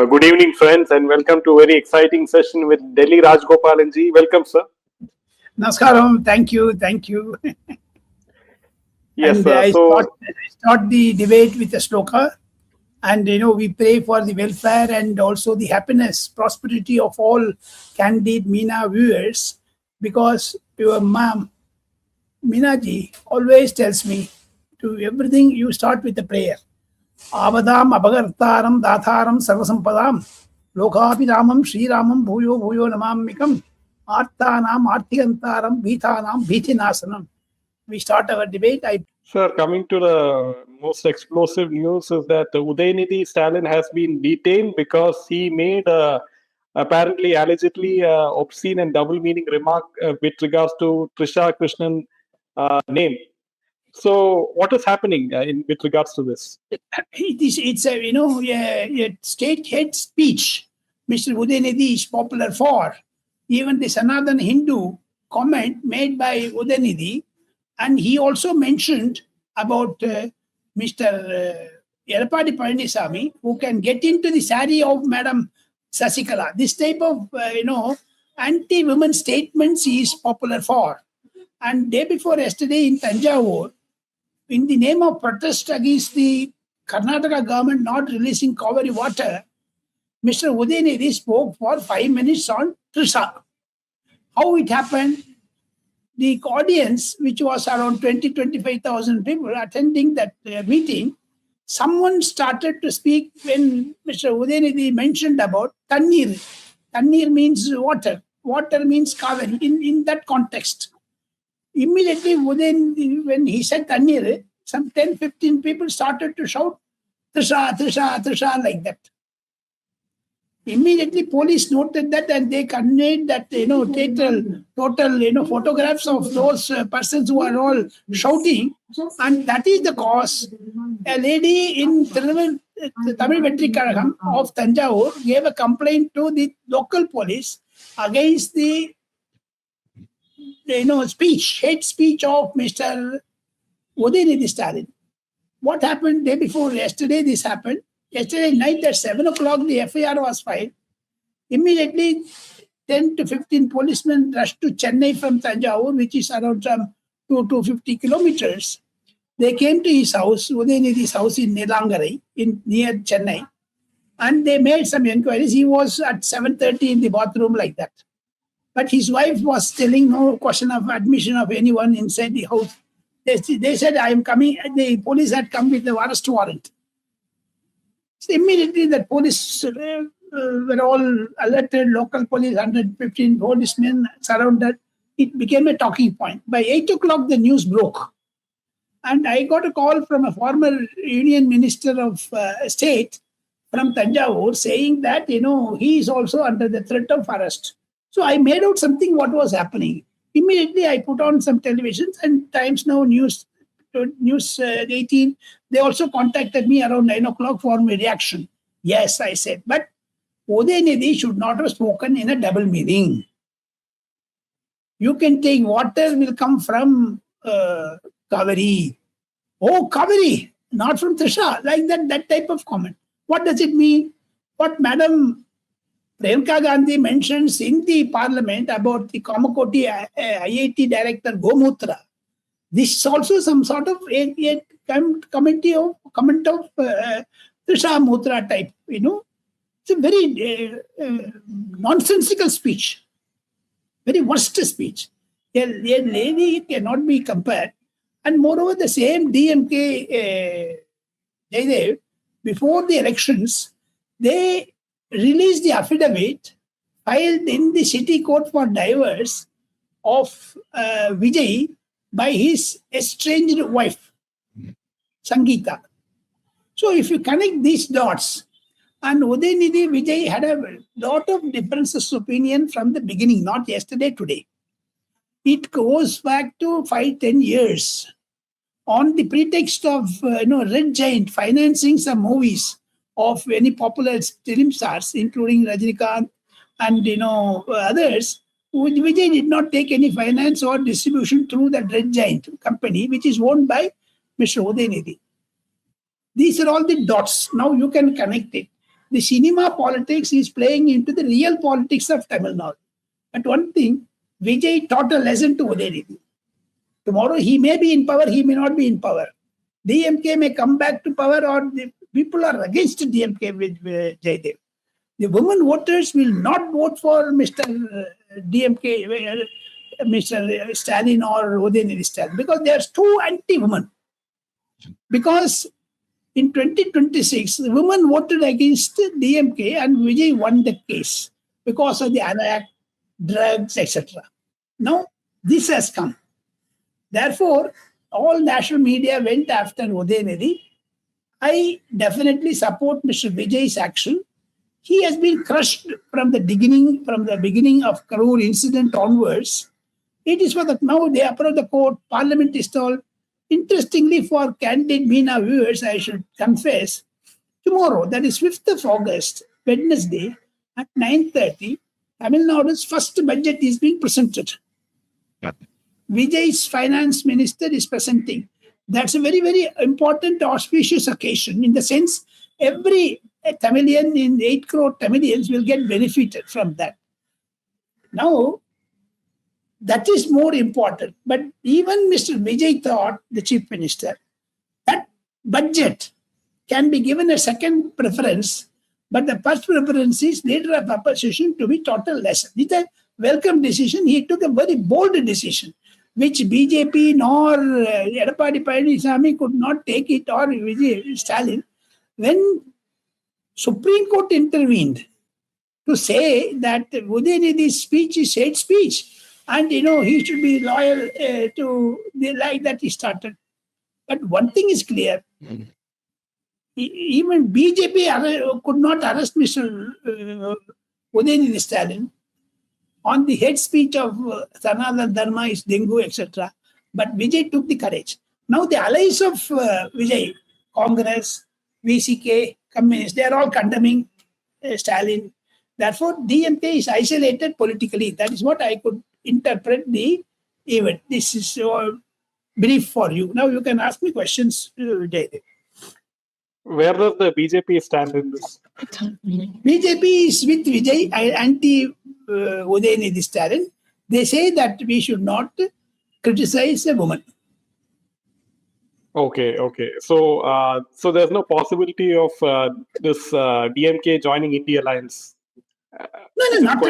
Good evening, friends, and welcome to a very exciting session with Delhi Rajgopalan ji. Welcome, sir. Namaskaram. Thank you. Yes, And sir. I So, start the debate with a sloka. And we pray for the welfare and also the happiness, prosperity of all candid Meena viewers, because your mom, Meena ji, always tells me to everything you start with a prayer. Avadam Abagartaram Datharam Sarvasampadam Lokabhiramam Sri Ramam Bhuyo Bhuyo Namamikam Arthanam Arthiyantaram Bhitanam Bhitinasanam. We start our debate. sir, coming to the most explosive news is that Udaynidhi Stalin has been detained because he made apparently, allegedly, obscene and double-meaning remark with regards to Trisha Krishnan name. So, what is happening with regards to this? It's a state head speech. Mr. Udaynidhi is popular for. Even the Sanatana Hindu comment made by Udaynidhi, and he also mentioned about Mr. Yerapadi Palanisamy, who can get into the sari of Madam Sasikala. This type of anti-women statements he is popular for. And day before yesterday in Tanjavur, in the name of protest against the Karnataka government not releasing Kaveri water, Mr. Udaynidhi spoke for 5 minutes on Trisha. How it happened? The audience, which was around 20,000-25,000 people attending that meeting, someone started to speak when Mr. Udaynidhi mentioned about Tannir. Tannir means water. Water means Kaveri in that context. Immediately, when he said Tannir, some 10-15 people started to shout, Trisha, Trisha, Trisha, like that. Immediately, police noted that and they conveyed that, total photographs of those persons who are all shouting. And that is the cause. A lady in the Tamil Vetri Karagam of Tanjavur gave a complaint to the local police against the hate speech of Mr. Udaynidhi Stalin. What happened day before yesterday? This happened. Yesterday night at 7 o'clock, the FIR was filed. Immediately, 10 to 15 policemen rushed to Chennai from Tanjavur, which is around 250 kilometers. They came to his house, Udaynidhi's house in Nelangarai, near Chennai, and they made some inquiries. He was at 7:30 in the bathroom like that. But his wife was telling no question of admission of anyone inside the house. They said, I am coming. The police had come with the arrest warrant. So immediately the police were all alerted, local police, 115 policemen surrounded. It became a talking point. By 8 o'clock, the news broke. And I got a call from a former Union Minister of State from Tanjavur saying that, he is also under the threat of arrest. So I made out something what was happening. Immediately I put on some televisions and Times Now News 18. They also contacted me around 9 o'clock for my reaction. Yes, I said, but Udaynidhi should not have spoken in a double meaning. You can take water will come from Kaveri. Oh, Kaveri, not from Trisha. Like that type of comment. What does it mean? What Madam Priyanka Gandhi mentions in the parliament about the Kamakoti IIT director Gomutra. This is also some sort of a comment of Trisha Mutra type. It's a very nonsensical speech, very worst speech. A lady cannot be compared. And moreover, the same DMK Jaidev, before the elections, they released the affidavit filed in the city court for divorce of Vijay by his estranged wife, Sangeeta. So if you connect these dots, and Udaynidhi Vijay had a lot of differences of opinion from the beginning, not yesterday, today. It goes back to 5-10 years on the pretext of Red Giant financing some movies of any popular film stars, including Rajinikanth and others. Vijay did not take any finance or distribution through that Red Giant company, which is owned by Mr. Udaynidhi. These are all the dots. Now you can connect it. the cinema politics is playing into the real politics of Tamil Nadu. But one thing, Vijay taught a lesson to Udayanidhi. Tomorrow he may be in power, he may not be in power. DMK may come back to power, or the people are against DMK with Jaidev. The women voters will not vote for Mr. DMK, Mr. Stalin or Udayanidhi Stalin, because they are too anti-women. Because in 2026, the women voted against DMK and Vijay won the case because of the Iraq, drugs, etc. Now, this has come. Therefore, all national media went after Udayanidhi. I definitely support Mr. Vijay's action. He has been crushed from the beginning of Karur incident onwards. It is for the now they approach the court, Parliament is told. Interestingly, for candid Meena viewers, I should confess, tomorrow, that is 5th of August, Wednesday, at 9:30, Tamil Nadu's first budget is being presented. Vijay's finance minister is presenting. That's a very, very important auspicious occasion in the sense every Tamilian in 8 crore Tamilians will get benefited from that. Now, that is more important. But even Mr. Vijay thought, the chief minister, that budget can be given a second preference, but the first preference is leader of opposition to be total lesser. It's a welcome decision. He took a very bold decision, which BJP nor Edappadi Palaniswamy could not take it, or Vijay Stalin. When Supreme Court intervened to say that Udayanidhi's speech is hate speech, and he should be loyal to the lie that he started. But one thing is clear: even BJP could not arrest Mr. Udayanidhi Stalin on the hate speech of Sanatana Dharma is dengue, etc. But Vijay took the courage. Now the allies of Vijay, Congress, VCK, Communists, they are all condemning Stalin. Therefore, DMK is isolated politically. That is what I could interpret the event. This is brief for you. Now you can ask me questions, Jaidev. Where does the BJP stand in this? BJP is with Vijay, anti Udayanidhi Stalin. They say that we should not criticize a woman. Okay. So there's no possibility of this DMK joining India alliance. No, not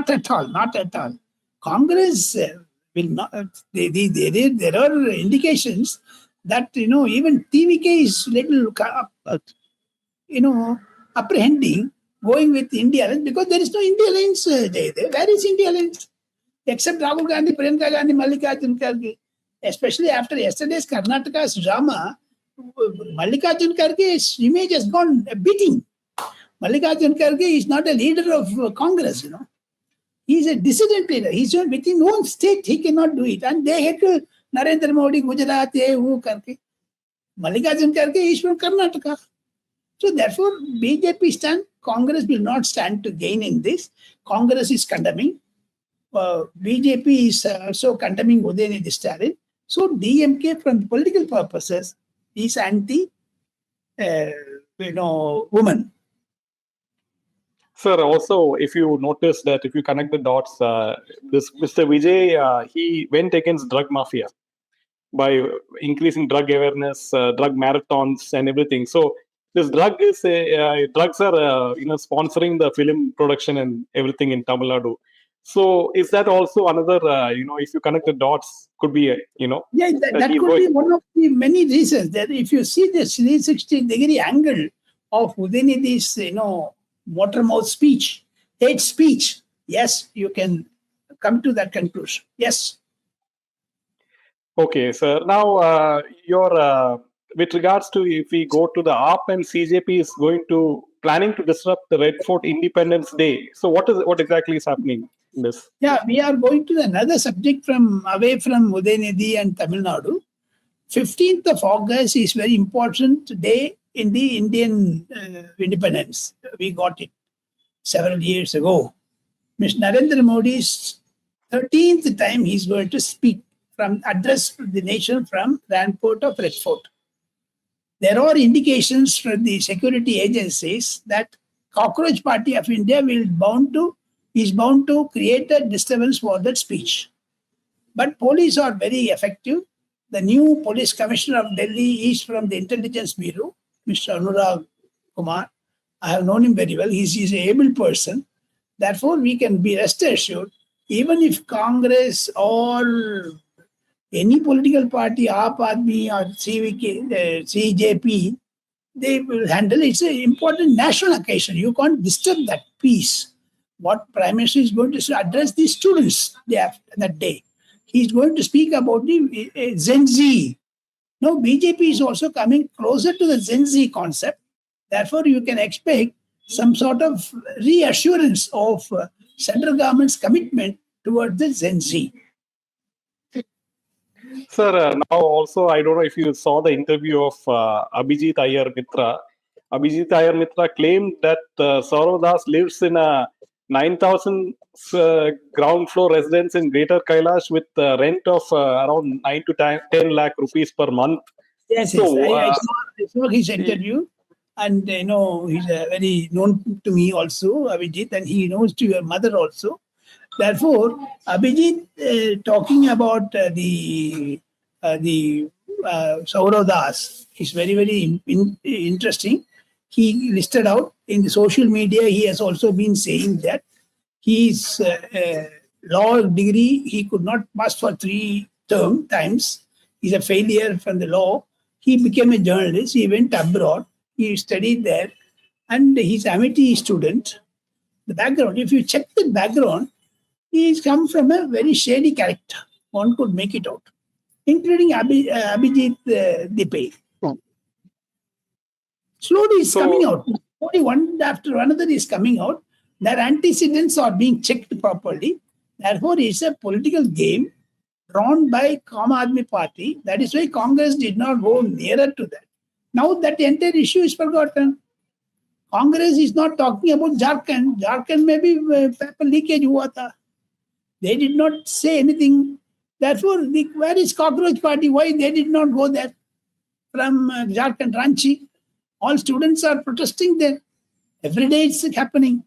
at all. Congress will not. There are indications that even TVK is little apprehending going with India alliance, because there is no India alliance. Where is India alliance? Except Rahul Gandhi, Priyanka Gandhi, Mallikarjun Kharge. Especially after yesterday's Karnataka's drama, Mallikarjun Kharge's image has gone a beating. Mallikarjun Kharge is not a leader of Congress, He is a dissident leader. He's within own state, he cannot do it. And they had to Narendra Modi, Gujarat, Kharge. Mallikarjun Kharge is from Karnataka. So therefore, BJP stand, Congress will not stand to gain in this. Congress is condemning. BJP is also condemning Udayanidhi Stalin. So DMK, from political purposes, is anti, woman. Sir, also, if you notice that if you connect the dots, this Mr. Vijay, he went against drug mafia by increasing drug awareness, drug marathons, and everything. So this drugs are sponsoring the film production and everything in Tamil Nadu. So is that also another, if you connect the dots, could be, Yeah, that could be one of the many reasons. That if you see the 360-degree angle of Udayanidhi's, watermouth speech, hate speech, yes, you can come to that conclusion. Yes. Okay, sir. Now, with regards to if we go to the AAP and CJP is planning to disrupt the Red Fort Independence Day. So what exactly is happening in this? Yeah, we are going to another subject away from Udayanidhi and Tamil Nadu. 15th of August is very important day in the Indian independence. We got it several years ago. Mr. Narendra Modi's 13th time he's going to address the nation from Ramport of Red Fort. There are indications from the security agencies that Cockroach Party of India is bound to create a disturbance for that speech. But police are very effective. The new police commissioner of Delhi is from the intelligence bureau, Mr. Anurag Kumar. I have known him very well. He's an able person. Therefore, we can be rest assured, even if Congress or any political party, AAP Admi or CJP, they will handle it. It's an important national occasion. You can't disturb that peace. What Prime Minister is going to address the students that day. He's going to speak about the Gen Z. Now, BJP is also coming closer to the Gen Z concept. Therefore, you can expect some sort of reassurance of central government's commitment towards the Gen Z. Sir, now also, I don't know if you saw the interview of Abhijit Iyer Mitra. Abhijit Iyer Mitra claimed that Saurav Das lives in a 9,000 ground floor residence in Greater Kailash with rent of around 9 to 10 lakh rupees per month. Yes, so, I saw his interview, and he's very known to me also, Abhijit, and he knows to your mother also. Therefore, Abhijit talking about the Saurav Das is very, very interesting. He listed out in the social media, he has also been saying that his law degree, he could not pass for 3 times. He's a failure from the law. He became a journalist. He went abroad. He studied there. And he's Amity student. The background, if you check the background, he's come from a very shady character. One could make it out, including Abhijit Dipe. Slowly it's coming out. Only one after another is coming out. Their antecedents are being checked properly. Therefore, it's a political game drawn by Aam Aadmi Party. That is why Congress did not go nearer to that. Now that entire issue is forgotten. Congress is not talking about Jharkhand. Jharkhand maybe paper leakage hua tha. They did not say anything. Therefore, where is Cockroach Party? Why they did not go there from Jharkhand, Ranchi? All students are protesting there. Every day it's happening.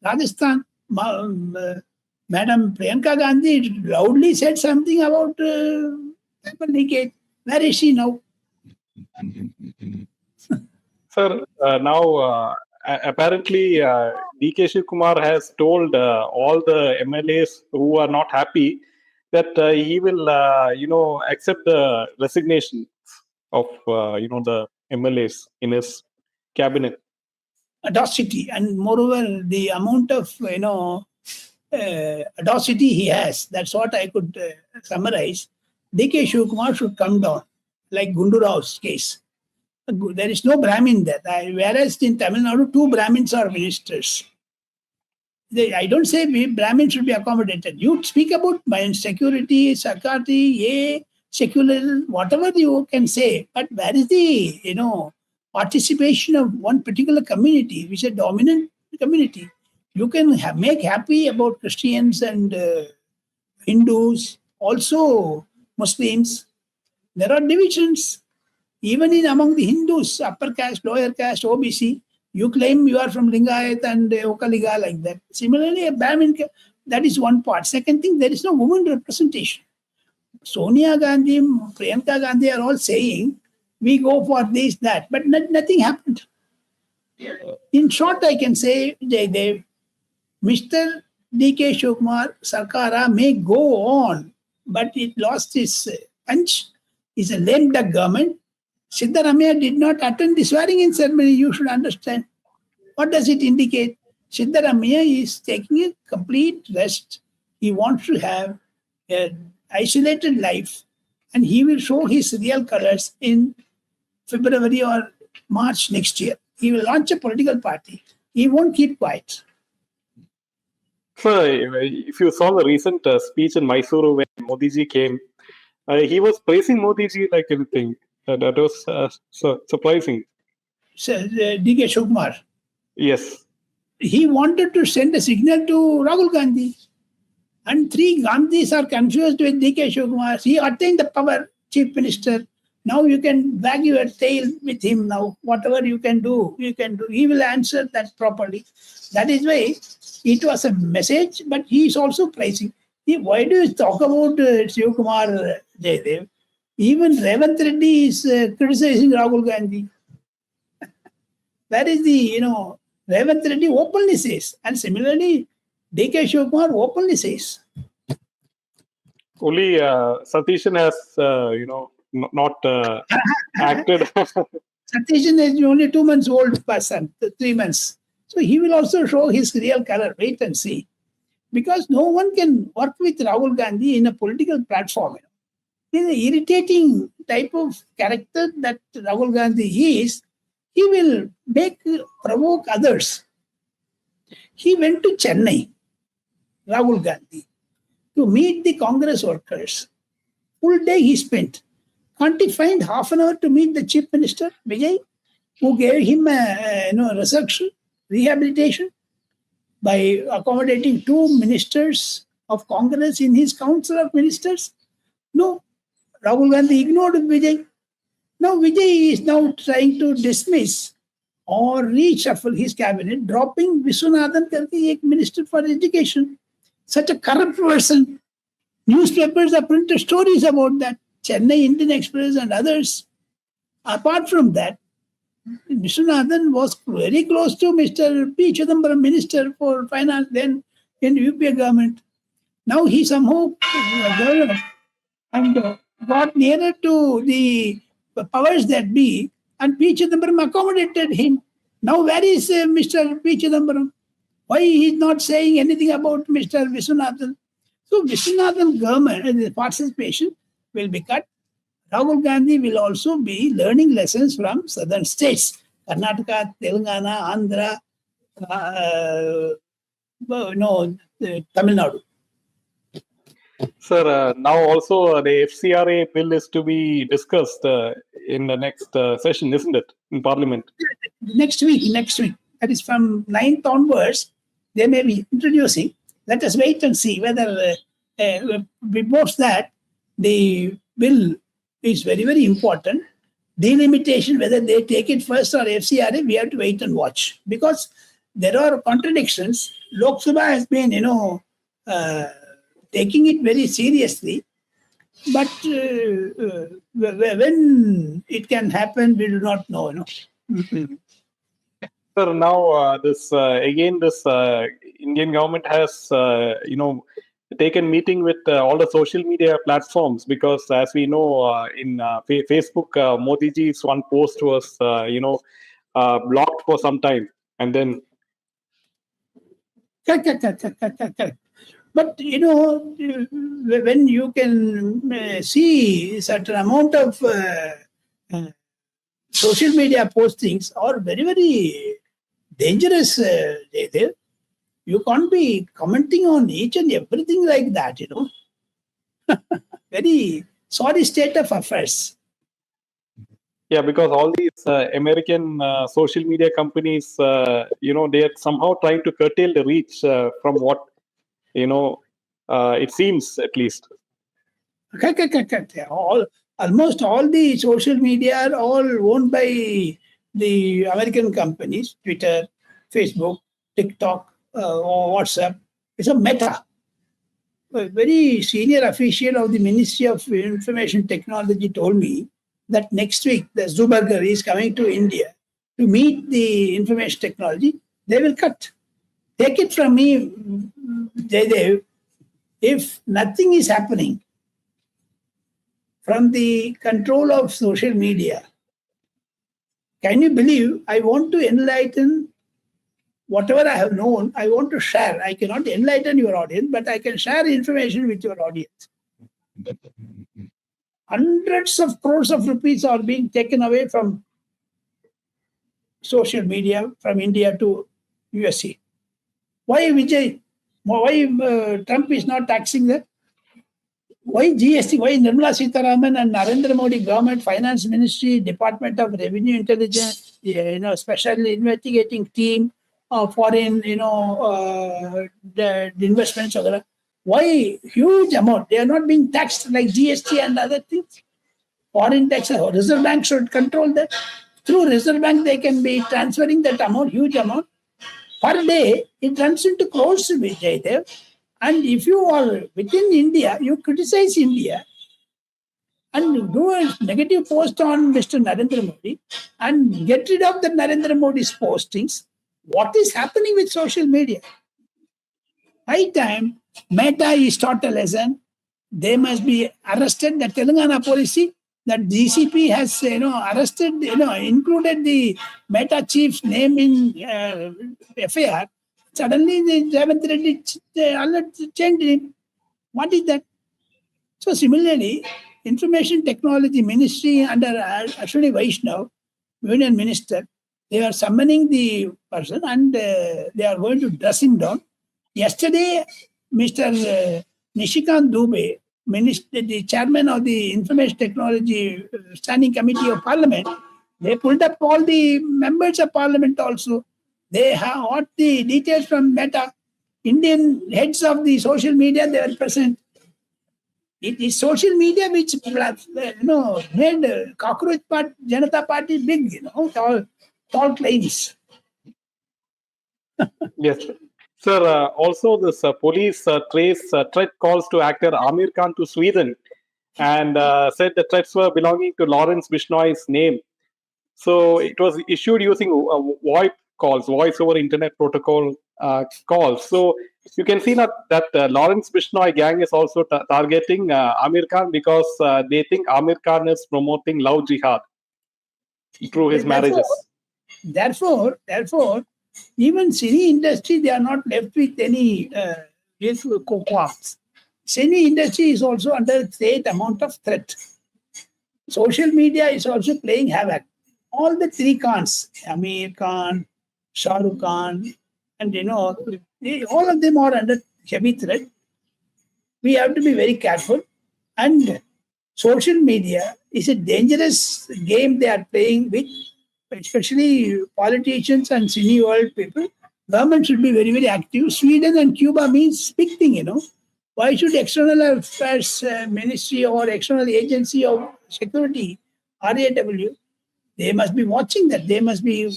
Rajasthan, Madam Priyanka Gandhi loudly said something about paper leakage. Where is she now? Sir, now apparently D.K. Shivkumar has told all the MLAs who are not happy that he will, accept the resignation of, the MLAs in his cabinet. Audacity, and moreover, the amount of audacity he has. That's what I could summarize. D.K. Shivkumar should come down, like Gundu Rao's case. There is no Brahmin there. Whereas in Tamil Nadu, 2 Brahmins are ministers. I don't say Brahmins should be accommodated. You speak about security, Sakati, secular, whatever you can say. But where is the participation of one particular community, which is a dominant community? You can make happy about Christians and Hindus, also Muslims. There are divisions. Even among the Hindus, upper caste, lower caste, OBC, you claim you are from Lingayat and Okaliga like that. Similarly, a Brahmin, that is one part. Second thing, there is no woman representation. Sonia Gandhi, Priyanka Gandhi are all saying, we go for this, that, but nothing happened. In short, I can say, Jaydev, Mr. D.K. Shivkumar Sarkara may go on, but it lost its punch. It's a lame duck government. Siddaramaiah did not attend the swearing-in ceremony, you should understand. What does it indicate? Siddaramaiah is taking a complete rest. He wants to have an isolated life, and he will show his real colors in February or March next year. He will launch a political party. He won't keep quiet. Sir, if you saw the recent speech in Mysuru when Modi ji came, he was praising Modi ji like anything. That was surprising. So, D.K. Shivkumar. Yes. He wanted to send a signal to Rahul Gandhi. And 3 Gandhis are confused with D.K. Shivkumar. He attained the power, chief minister. Now you can wag your tail with him now. Whatever you can do, you can do. He will answer that properly. That is why it was a message, but he is also praising. Why do you talk about Shivakumar Jaydev? Even Revant Reddy is criticizing Rahul Gandhi. That is the, Revant Reddy openly says. And similarly, D.K. Shivakumar openly says. Only Satishan has, not acted. Satishan is only 2 months old person, 3 months. So he will also show his real color. Wait and see. Because no one can work with Rahul Gandhi in a political platform. He is an irritating type of character that Rahul Gandhi is. He will provoke others. He went to Chennai, Rahul Gandhi, to meet the Congress workers. Full day he spent. Can't he find half an hour to meet the Chief Minister, Vijay, who gave him resurrection, rehabilitation, by accommodating 2 ministers of Congress in his Council of Ministers? No, Rahul Gandhi ignored Vijay. Now Vijay is now trying to dismiss or reshuffle his cabinet, dropping Viswanathan Karki, Minister for Education. Such a corrupt person. Newspapers have printed stories about that. Chennai Indian Express and others. Apart from that, Viswanathan was very close to Mr. P. Chidambaram, Minister for Finance, then in UPA government. Now he somehow developed and got nearer to the powers that be, and P. Chidambaram accommodated him. Now where is Mr. P. Chidambaram? Why he is not saying anything about Mr. Viswanathan? So Viswanathan government participation will be cut. Rahul Gandhi will also be learning lessons from southern states, Karnataka, Telangana, Andhra, Tamil Nadu. Sir, now also the FCRA bill is to be discussed in the next session, isn't it, in Parliament? Next week. That is from 9th onwards, they may be introducing. Let us wait and see whether before that, the bill is very, very important. Delimitation, whether they take it first or FCRA, we have to wait and watch. Because there are contradictions. Lok Sabha has been, taking it very seriously. But when it can happen, we do not know. Sir, now this Indian government has, taken meeting with all the social media platforms, because as we know, in Facebook, Modi ji's one post was, blocked for some time, and then. Correct. But, when you can see certain amount of social media postings are very, very dangerous, you can't be commenting on each and everything like that, Very sorry state of affairs. Yeah, because all these American social media companies, they are somehow trying to curtail the reach from what, it seems at least. Almost all the social media are all owned by the American companies, Twitter, Facebook, TikTok, WhatsApp. It's a Meta. A very senior official of the Ministry of Information Technology told me that next week the Zuberger is coming to India to meet the information technology. They will cut. Take it from me, Jaydev, if nothing is happening from the control of social media, can you believe I want to enlighten whatever I have known, I want to share. I cannot enlighten your audience, but I can share information with your audience. Hundreds of crores of rupees are being taken away from social media from India to USA. Why Vijay? Why Trump is not taxing that? Why GST? Why Nirmala Sitharaman and Narendra Modi government, Finance Ministry, Department of Revenue Intelligence, special investigating team, foreign, the investments, why huge amount? They are not being taxed like GST and other things. foreign taxes. Reserve Bank should control that. Through Reserve Bank, they can be transferring that amount, huge amount. Per day, it runs into crores, Jaydev. And if you are within India, you criticize India and do a negative post on Mr. Narendra Modi and get rid of the Narendra Modi's postings. What is happening with social media? High time, Meta is taught a lesson. They must be arrested. The Telangana policy, that DCP has arrested, included the Meta chief's name in FIR. Suddenly, they haven't changed him. What is that? So similarly, Information Technology Ministry under Ashwini Vaishnav, Union Minister, they are summoning the person and they are going to dress him down. Yesterday, Mr. Nishikant Dubey, Minister, the chairman of the Information Technology Standing Committee of Parliament, they pulled up all the members of Parliament also. They have got the details from Meta. Indian heads of the social media, they were present. It is social media which made Cockroach Party, Janata Party big, tall claims. Yes, sir. Sir, also this police trace threat calls to actor Amir Khan to Sweden and said the threats were belonging to Lawrence Bishnoi's name. So it was issued using VoIP calls, voice over internet protocol calls. So you can see that Lawrence Bishnoi gang is also targeting Amir Khan because they think Amir Khan is promoting love jihad through his marriages. Therefore, even cine industry, they are not left with any co-ops. Cine industry is also under great amount of threat. Social media is also playing havoc. All the three Khans, Amir Khan, Shah Rukh Khan, and all of them are under heavy threat. We have to be very careful. And social media is a dangerous game they are playing with, especially politicians and cine world people. Government should be very, very active. Sweden and Cuba means big thing, Why should External Affairs Ministry or External Agency of Security, RAW, they must be watching that. They must be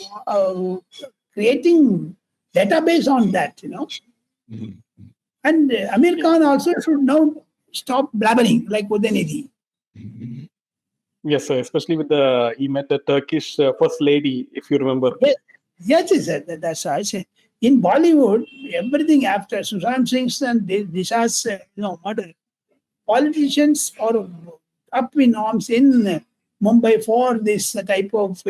creating database on that, Mm-hmm. And Amir Khan also should now stop blabbering like Udaynidhi. Mm-hmm. Yes, sir. Especially with he met the Turkish first lady, if you remember. Yes, that's what I say. In Bollywood, everything after Sushant Singh's and this has murder, politicians are up in arms in Mumbai for this type of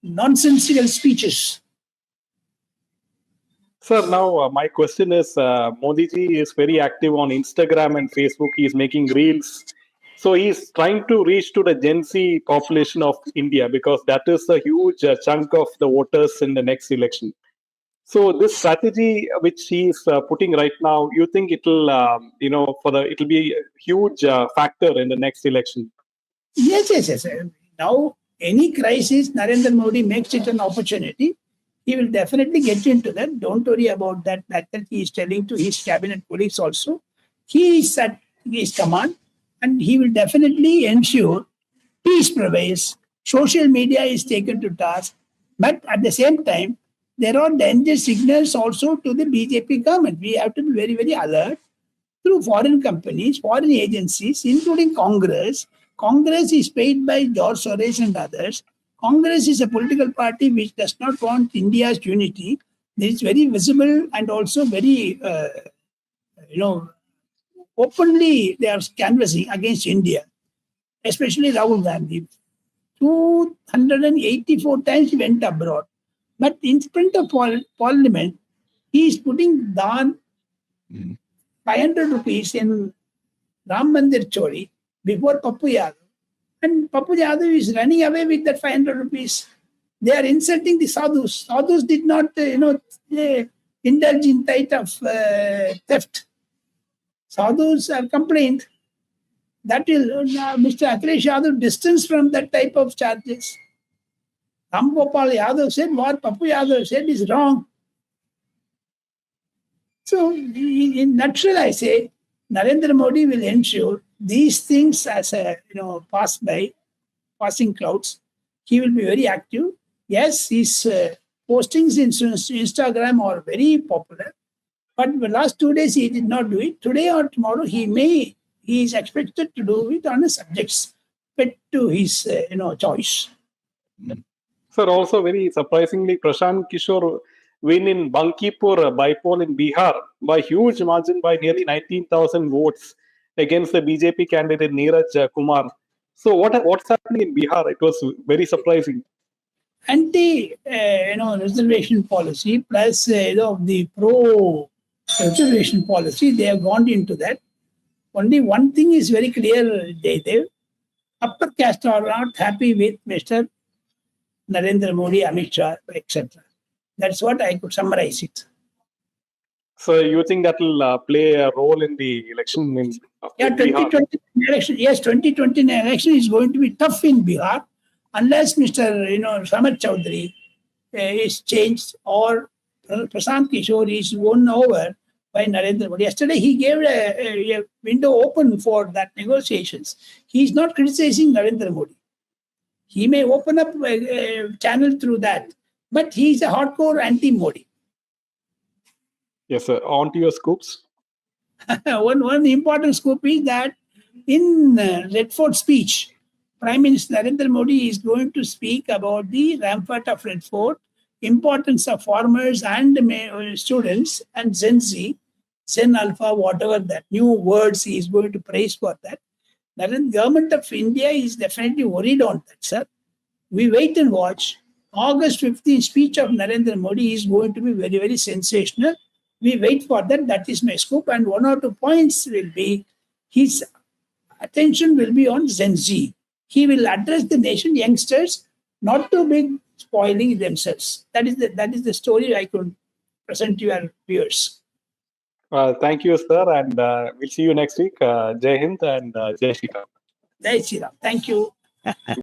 nonsensical speeches. Sir, now my question is, Modi ji is very active on Instagram and Facebook. He is making reels. So he's trying to reach to the Gen Z population of India because that is a huge chunk of the voters in the next election. So this strategy which he's putting right now, you think it'll, it'll be a huge factor in the next election? Yes. Now, any crisis, Narendra Modi makes it an opportunity. He will definitely get into that. Don't worry about that. That he is telling to his cabinet colleagues also. He is at his command, and he will definitely ensure peace prevails. Social media is taken to task, but at the same time, there are danger signals also to the BJP government. We have to be very, very alert through foreign companies, foreign agencies, including Congress. Congress is paid by George Soros and others. Congress is a political party which does not want India's unity. It is very visible and also very, openly they are canvassing against India, especially Rahul Gandhi. 284 times he went abroad. But in front of Parliament, he is putting down 500 rupees in Ram Mandir Chori before Pappu Yadav. And Pappu Yadav is running away with that 500 rupees. They are insulting the sadhus. Sadhus did not, indulge in type of theft. Sadhus have complained. That will Mr. Akhilesh Yadav distanced from that type of charges. Ram Gopal Yadav said what Pappu Yadav said is wrong. So, in nutshell, I say, Narendra Modi will ensure these things as a passing clouds, he will be very active. Yes, his postings in Instagram are very popular, but the last 2 days he did not do it. Today or tomorrow he is expected to do it on the subjects fit to his choice. Sir, also very surprisingly, Prashant Kishore win in Bankipur bypoll in Bihar by huge margin by nearly 19,000 votes against the BJP candidate Neeraj Kumar. So what's happening in Bihar? It was very surprising. Anti reservation policy plus the pro reservation policy, they have gone into that. Only one thing is very clear, Jaydev. Upper caste are not happy with Mr. Narendra Modi, Amit Shah, etc. That's what I could summarize it. So you think that will play a role in the election in Yeah, 2020 election. Yes, 2020 election is going to be tough in Bihar unless Mr. Samad Chaudhary is changed or Prashant Kishore is won over by Narendra Modi. Yesterday he gave a window open for that negotiations. He is not criticizing Narendra Modi. He may open up a channel through that, but he is a hardcore anti-Modi. Yes, sir. On to your scoops. one important scoop is that in Red Fort speech, Prime Minister Narendra Modi is going to speak about the rampart of Red Fort, importance of farmers and students and Gen Z, Gen Alpha, whatever that new words he is going to praise for that. The government of India is definitely worried on that, sir. We wait and watch. August 15th speech of Narendra Modi is going to be very, very sensational. We wait for that. That is my scoop. And one or two points will be his attention will be on Gen Z. He will address the nation youngsters not to be spoiling themselves. That is the story I could present to your viewers. Thank you, sir, and we'll see you next week. Jai Hind and Jai Shri Ram. Jai Shri Ram. Thank you.